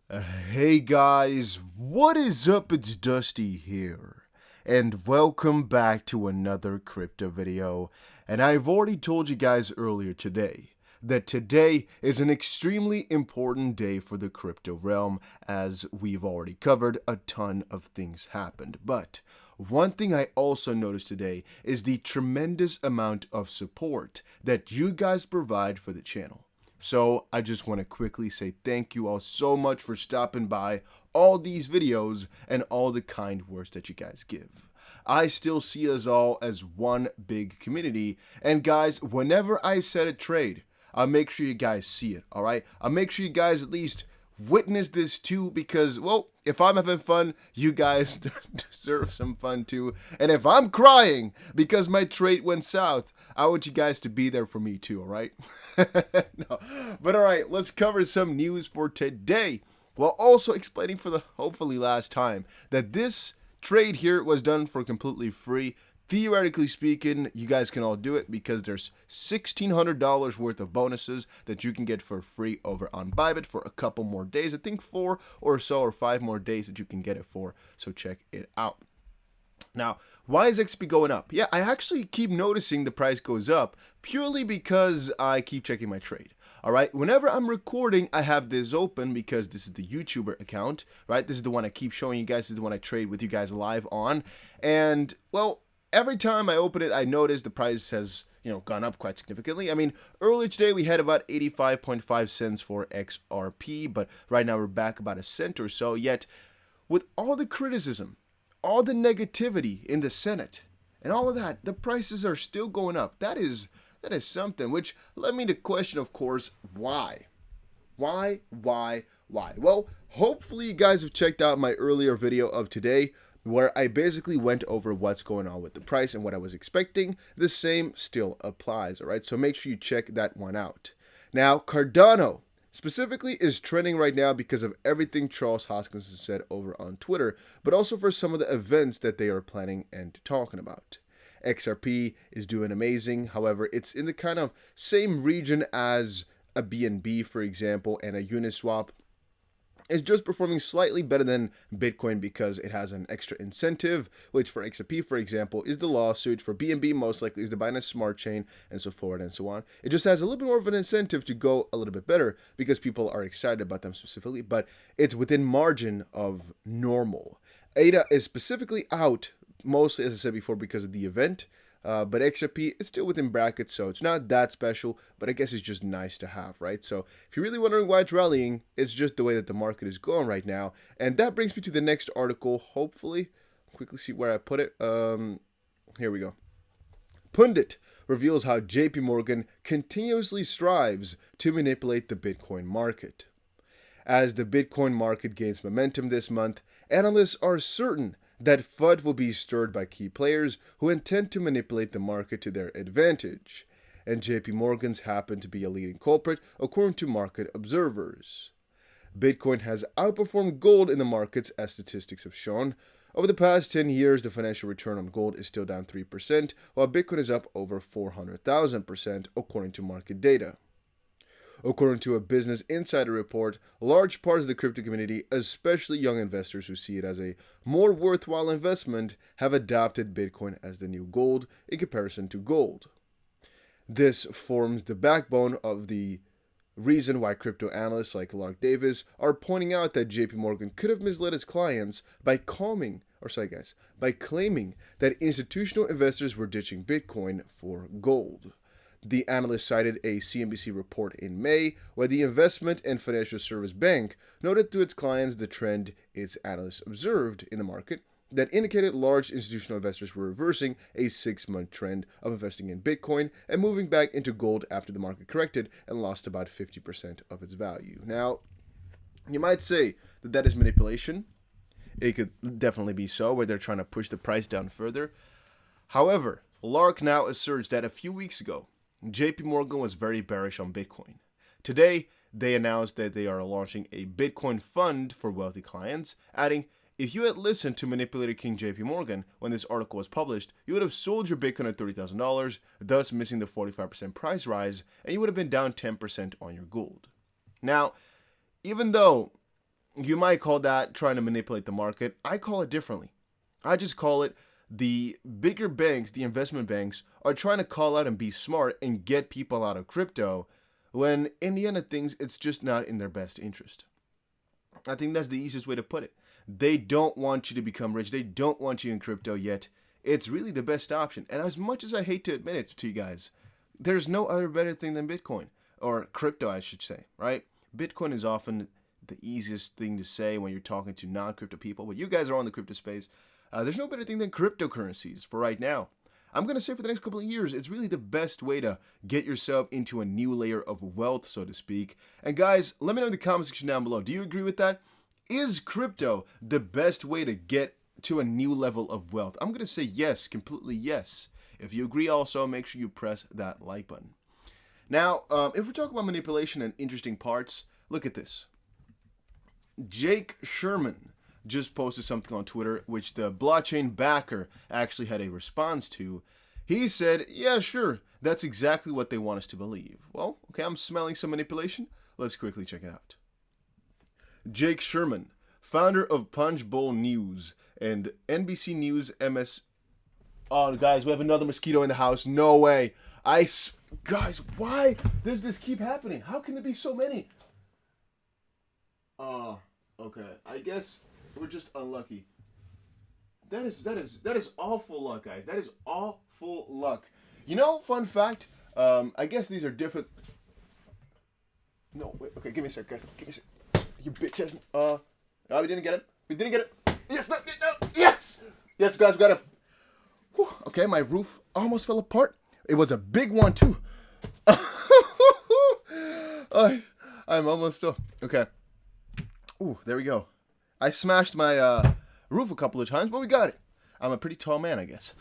Hey guys, what is up? It's Dusty here, and welcome back to another crypto video. And I've already told you guys earlier today that today is an extremely important day for the crypto realm, as we've already covered a ton of things happened. But one thing I also noticed today is the tremendous amount of support that you guys provide for the channel. So I just want to quickly say thank you all so much for stopping by all these videos and all the kind words that you guys give. I still see us all as one big community, and guys, whenever I set a trade, I'll make sure you guys see it, alright? I'll make sure you guys at least witness this too, because, well, if I'm having fun, you guys deserve some fun too. And if I'm crying because my trade went south, I want you guys to be there for me too, alright? No. But alright, let's cover some news for today, while also explaining for the hopefully last time that this trade here was done for completely free. Theoretically speaking, you guys can all do it because there's $1,600 worth of bonuses that you can get for free over on Bybit for a couple more days. I think 4 or so or 5 more days that you can get it for, so check it out. Now, why is XP going up? Yeah, I actually keep noticing the price goes up purely because I keep checking my trade. Alright, whenever I'm recording, I have this open because this is the YouTuber account, right? This is the one I keep showing you guys, this is the one I trade with you guys live on. And, well, every time I open it, I notice the price has, gone up quite significantly. I mean, earlier today we had about 85.5 cents for XRP, but right now we're back about a cent or so. Yet, with all the criticism, all the negativity in the Senate, and all of that, the prices are still going up. That is something, which led me to question, of course, why? Why? Well, hopefully you guys have checked out my earlier video of today, where I basically went over what's going on with the price and what I was expecting. The same still applies, all right? So make sure you check that one out. Now, Cardano specifically is trending right now because of everything Charles Hoskinson said over on Twitter, but also for some of the events that they are planning and talking about. XRP is doing amazing. However, it's in the kind of same region as a BNB, for example, and a Uniswap. Is just performing slightly better than Bitcoin because it has an extra incentive, which for XRP, for example, is the lawsuit. For BNB, most likely is the Binance Smart Chain, and so forth and so on. It just has a little bit more of an incentive to go a little bit better because people are excited about them specifically, but it's within margin of normal. ADA is specifically out, mostly, as I said before, because of the event. But XRP is still within brackets, so it's not that special, but I guess it's just nice to have, right? So if you're really wondering why it's rallying, it's just the way that the market is going right now. And that brings me to the next article, hopefully. Quickly see where I put it. Here we go. Pundit reveals how Jpmorgan continuously strives to manipulate the Bitcoin market. As the Bitcoin market gains momentum this month, analysts are certain that FUD will be stirred by key players who intend to manipulate the market to their advantage, and Jpmorgan's happen to be a leading culprit according to market observers. Bitcoin has outperformed gold in the markets, as statistics have shown. Over the past 10 years, the financial return on gold is still down 3%, while Bitcoin is up over 400,000%, according to market data. According to a Business Insider report, large parts of the crypto community, especially young investors who see it as a more worthwhile investment, have adopted Bitcoin as the new gold in comparison to gold. This forms the backbone of the reason why crypto analysts like Lark Davis are pointing out that Jpmorgan could have misled its clients by claiming that institutional investors were ditching Bitcoin for gold. The analyst cited a CNBC report in May where the investment and financial service bank noted to its clients the trend its analysts observed in the market that indicated large institutional investors were reversing a 6-month trend of investing in Bitcoin and moving back into gold after the market corrected and lost about 50% of its value. Now, you might say that that is manipulation. It could definitely be so, where they're trying to push the price down further. However, Lark now asserts that a few weeks ago, Jpmorgan was very bearish on Bitcoin. Today, they announced that they are launching a Bitcoin fund for wealthy clients, adding, "If you had listened to Manipulator King Jpmorgan when this article was published, you would have sold your Bitcoin at $30,000, thus missing the 45% price rise, and you would have been down 10% on your gold." Now, even though You might call that trying to manipulate the market. I call it differently. I just call it the bigger banks, the investment banks, are trying to call out and be smart and get people out of crypto when in the end of things, it's just not in their best interest. I think that's the easiest way to put it. They don't want you to become rich. They don't want you in crypto yet. It's really the best option. And as much as I hate to admit it to you guys, there's no other better thing than Bitcoin, or crypto, I should say, right? Bitcoin is often the easiest thing to say when you're talking to non-crypto people, but you guys are on the crypto space. There's no better thing than cryptocurrencies for right now. I'm going to say for the next couple of years, it's really the best way to get yourself into a new layer of wealth, so to speak. And guys, let me know in the comment section down below. Do you agree with that? Is crypto the best way to get to a new level of wealth? I'm going to say yes, completely yes. If you agree also, make sure you press that like button. Now, if we're talking about manipulation and interesting parts, look at this. Jake Sherman just posted something on Twitter, which the blockchain backer actually had a response to. He said, yeah, sure, that's exactly what they want us to believe. Well, okay, I'm smelling some manipulation. Let's quickly check it out. Jake Sherman, founder of Punchbowl News and NBC News MS. Oh, guys, we have another mosquito in the house. No way. Guys, why does this keep happening? How can there be so many? Okay. I guess we're just unlucky. That is awful luck, guys. That is awful luck. You know, fun fact. I guess these are different. No, wait. Okay, give me a sec, guys. Give me a sec. You bitch ass. Oh, we didn't get it. We didn't get it. Yes, no, yes, yes, guys, we got it. Whew. Okay, my roof almost fell apart. It was a big one too. I'm almost still. Okay. Ooh, there we go. I smashed my roof a couple of times, but we got it. I'm a pretty tall man, I guess.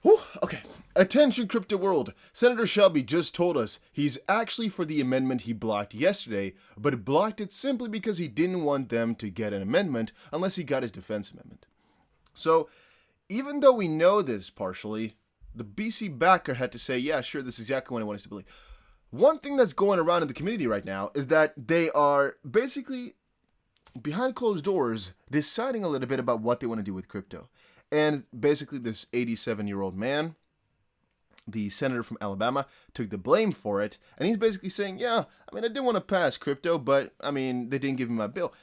Whew, okay. Attention, crypto world. Senator Shelby just told us he's actually for the amendment he blocked yesterday, but blocked it simply because he didn't want them to get an amendment unless he got his defense amendment. So, even though we know this partially, the BC backer had to say, yeah, sure, this is exactly what I want us to believe. One thing that's going around in the community right now is that they are basically behind closed doors deciding a little bit about what they want to do with crypto. And basically this 87-year-old man, the senator from Alabama, took the blame for it. And he's basically saying, yeah, I mean, I didn't want to pass crypto, but I mean, they didn't give me my bill.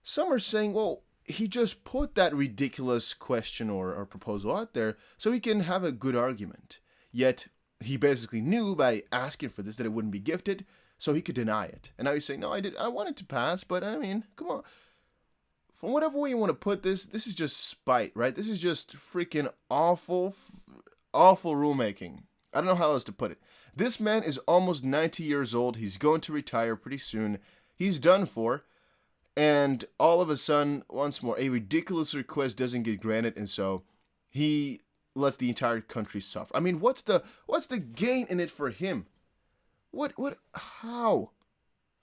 Some are saying, well, he just put that ridiculous question or proposal out there so he can have a good argument. Yet he basically knew by asking for this that it wouldn't be gifted, so he could deny it. And now he's saying, no, I wanted to pass, but I mean, come on. From whatever way you want to put this is just spite, right? This is just freaking awful rulemaking. I don't know how else to put it. This man is almost 90 years old. He's going to retire pretty soon. He's done for. And all of a sudden, once more, a ridiculous request doesn't get granted, and so he lets the entire country suffer. I mean, what's the gain in it for him? How?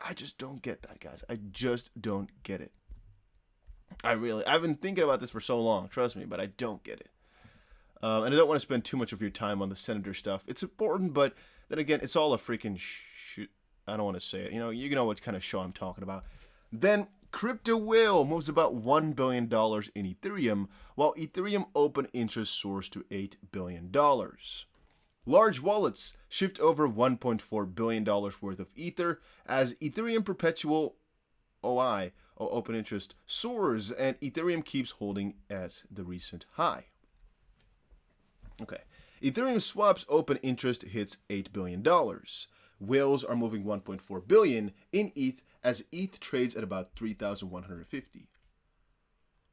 I just don't get that, guys. I just don't get it. I've been thinking about this for so long, trust me, but I don't get it. And I don't want to spend too much of your time on the senator stuff. It's important, but then again, it's all a freaking shit. I don't want to say it. You know what kind of show I'm talking about. Then crypto whale moves about $1 billion in Ethereum, while Ethereum open interest soars to $8 billion. Large wallets shift over $1.4 billion worth of Ether as Ethereum perpetual OI, or open interest, soars and Ethereum keeps holding at the recent high. Okay, Ethereum swaps open interest hits $8 billion. Whales are moving $1.4 billion in ETH as ETH trades at about 3,150.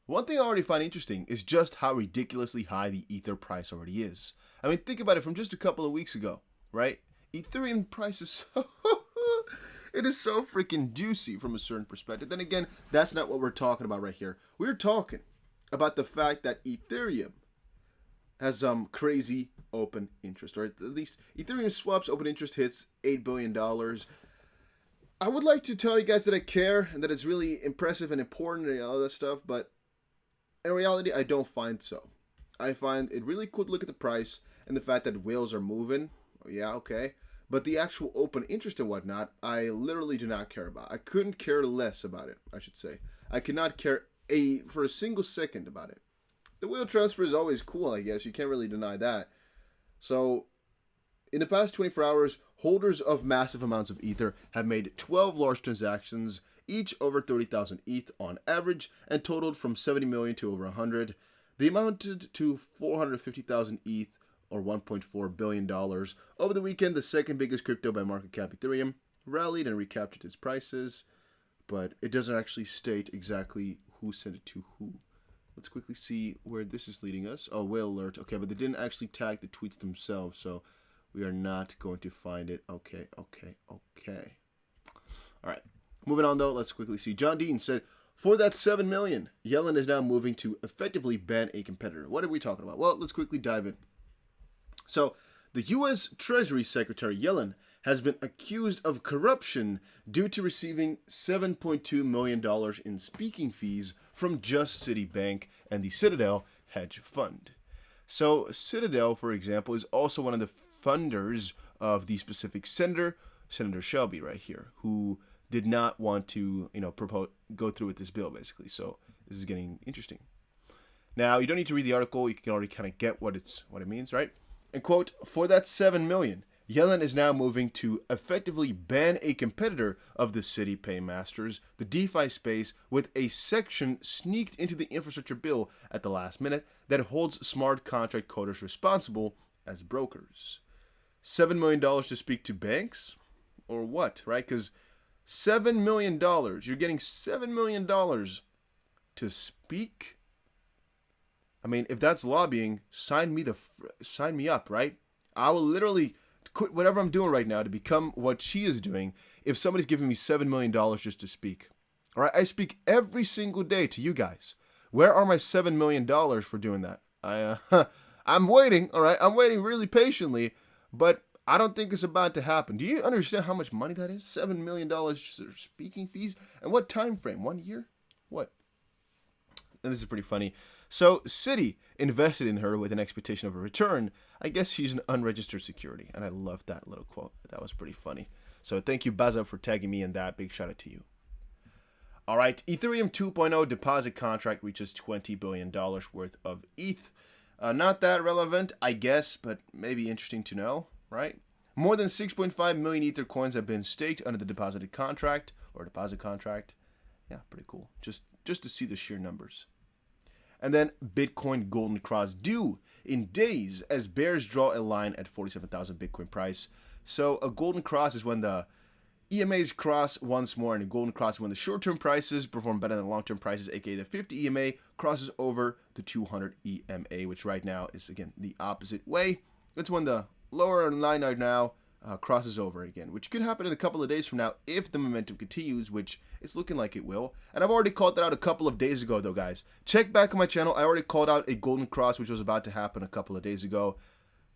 One thing I already find interesting is just how ridiculously high the Ether price already is. I mean, think about it from just a couple of weeks ago, right? Ethereum price is it is so freaking juicy from a certain perspective. Then again, that's not what we're talking about right here. We're talking about the fact that Ethereum has crazy open interest, or at least Ethereum swaps open interest hits $8 billion. I would like to tell you guys that I care and that it's really impressive and important and all that stuff, but in reality, I don't find so. I find it really cool to look at the price and the fact that whales are moving. Yeah, okay. But the actual open interest and whatnot, I literally do not care about. I couldn't care less about it, I should say. I cannot care for a single second about it. The whale transfer is always cool, I guess. You can't really deny that. So, in the past 24 hours, holders of massive amounts of Ether have made 12 large transactions, each over 30,000 ETH on average, and totaled from 70 million to over 100. They amounted to 450,000 ETH, or $1.4 billion. Over the weekend, the second biggest crypto by market cap, Ethereum, rallied and recaptured its prices, but it doesn't actually state exactly who sent it to who. Let's quickly see where this is leading us. Oh, whale alert. Okay, but they didn't actually tag the tweets themselves, so we are not going to find it. Okay. All right. Moving on, though, let's quickly see. John Dean said, for that 7 million, Yellen is now moving to effectively ban a competitor. What are we talking about? Well, let's quickly dive in. So, the U.S. Treasury Secretary Yellen has been accused of corruption due to receiving $7.2 million in speaking fees from Just Citibank and the Citadel hedge fund. So Citadel, for example, is also one of the funders of the specific senator, Senator Shelby right here, who did not want to, go through with this bill, basically. So this is getting interesting. Now, you don't need to read the article. You can already kind of get what it means, right? And quote, for that 7 million, Yellen is now moving to effectively ban a competitor of the city paymasters, the DeFi space, with a section sneaked into the infrastructure bill at the last minute that holds smart contract coders responsible as brokers. $7 million to speak to banks? Or what, right? Because $7 million, you're getting $7 million to speak? I mean, if that's lobbying, sign me up, right? I will literally quit whatever I'm doing right now to become what she is doing if somebody's giving me $7 million just to speak. All right, I speak every single day to you guys. Where are my $7 million for doing that? I'm waiting, all right? I'm waiting really patiently, but I don't think it's about to happen. Do you understand how much money that is? $7 million just for speaking fees? And what time frame? 1 year? What? And this is pretty funny. So, Citi invested in her with an expectation of a return. I guess she's an unregistered security. And I love that little quote. That was pretty funny. So, thank you, Baza, for tagging me in that. Big shout out to you. All right. Ethereum 2.0 deposit contract reaches $20 billion worth of ETH. Not that relevant, I guess, but maybe interesting to know, right? More than 6.5 million Ether coins have been staked under the deposit contract. Yeah, pretty cool. Just to see the sheer numbers. And then Bitcoin Golden Cross due in days as bears draw a line at 47,000 Bitcoin price. So a Golden Cross is when the EMAs cross once more, and a Golden Cross is when the short-term prices perform better than long-term prices, aka the 50 EMA crosses over the 200 EMA, which right now is, again, the opposite way. It's when the lower line right now crosses over again, which could happen in a couple of days from now if the momentum continues, which it's looking like it will. And I've already called that out a couple of days ago, though, guys. Check back on my channel. I already called out a golden cross, which was about to happen a couple of days ago.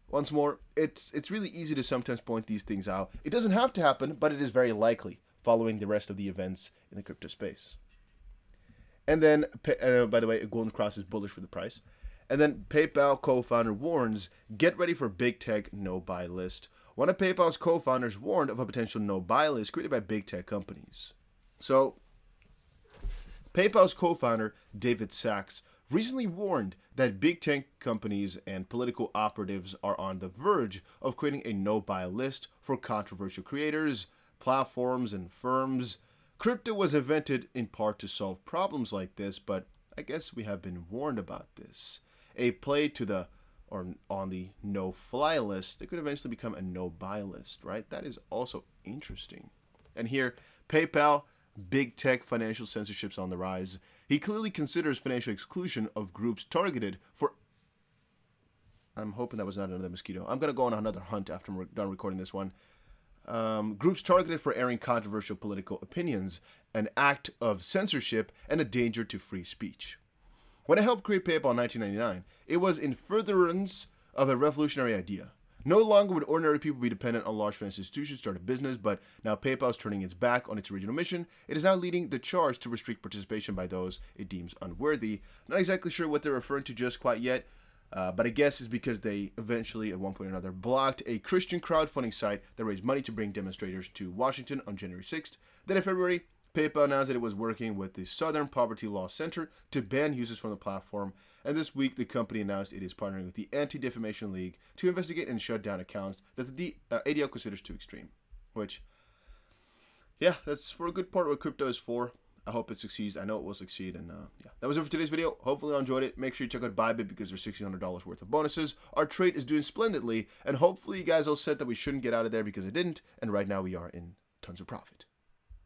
Once more, it's really easy to sometimes point these things out. It doesn't have to happen, but it is very likely following the rest of the events in the crypto space. And then, by the way, a golden cross is bullish for the price. And then PayPal co-founder warns, get ready for big tech no-buy list. One of PayPal's co-founders warned of a potential no-buy list created by big tech companies. So, PayPal's co-founder, David Sachs, recently warned that big tech companies and political operatives are on the verge of creating a no-buy list for controversial creators, platforms, and firms. Crypto was invented in part to solve problems like this, but I guess we have been warned about this. A play to on the no-fly list, it could eventually become a no-buy list, right? That is also interesting. And here, PayPal, big tech financial censorship's on the rise. He clearly considers financial exclusion of groups targeted for... I'm hoping that was not another mosquito. I'm going to go on another hunt after I'm done recording this one. Groups targeted for airing controversial political opinions, an act of censorship, and a danger to free speech. When I helped create PayPal in 1999, it was in furtherance of a revolutionary idea. No longer would ordinary people be dependent on large financial institutions to start a business, but now PayPal is turning its back on its original mission. It is now leading the charge to restrict participation by those it deems unworthy. Not exactly sure what they're referring to just quite yet, but I guess it's because they eventually, at one point or another, blocked a Christian crowdfunding site that raised money to bring demonstrators to Washington on January 6th. Then in February, PayPal announced that it was working with the Southern Poverty Law Center to ban users from the platform, and this week the company announced it is partnering with the Anti-Defamation League to investigate and shut down accounts that the ADL considers too extreme. Which, yeah, that's for a good part what crypto is for. I hope it succeeds. I know it will succeed. And yeah, that was it for today's video. Hopefully you enjoyed it. Make sure you check out Bybit because there's $1,600 worth of bonuses. Our trade is doing splendidly, and hopefully you guys all said that we shouldn't get out of there because it didn't, and right now we are in tons of profit.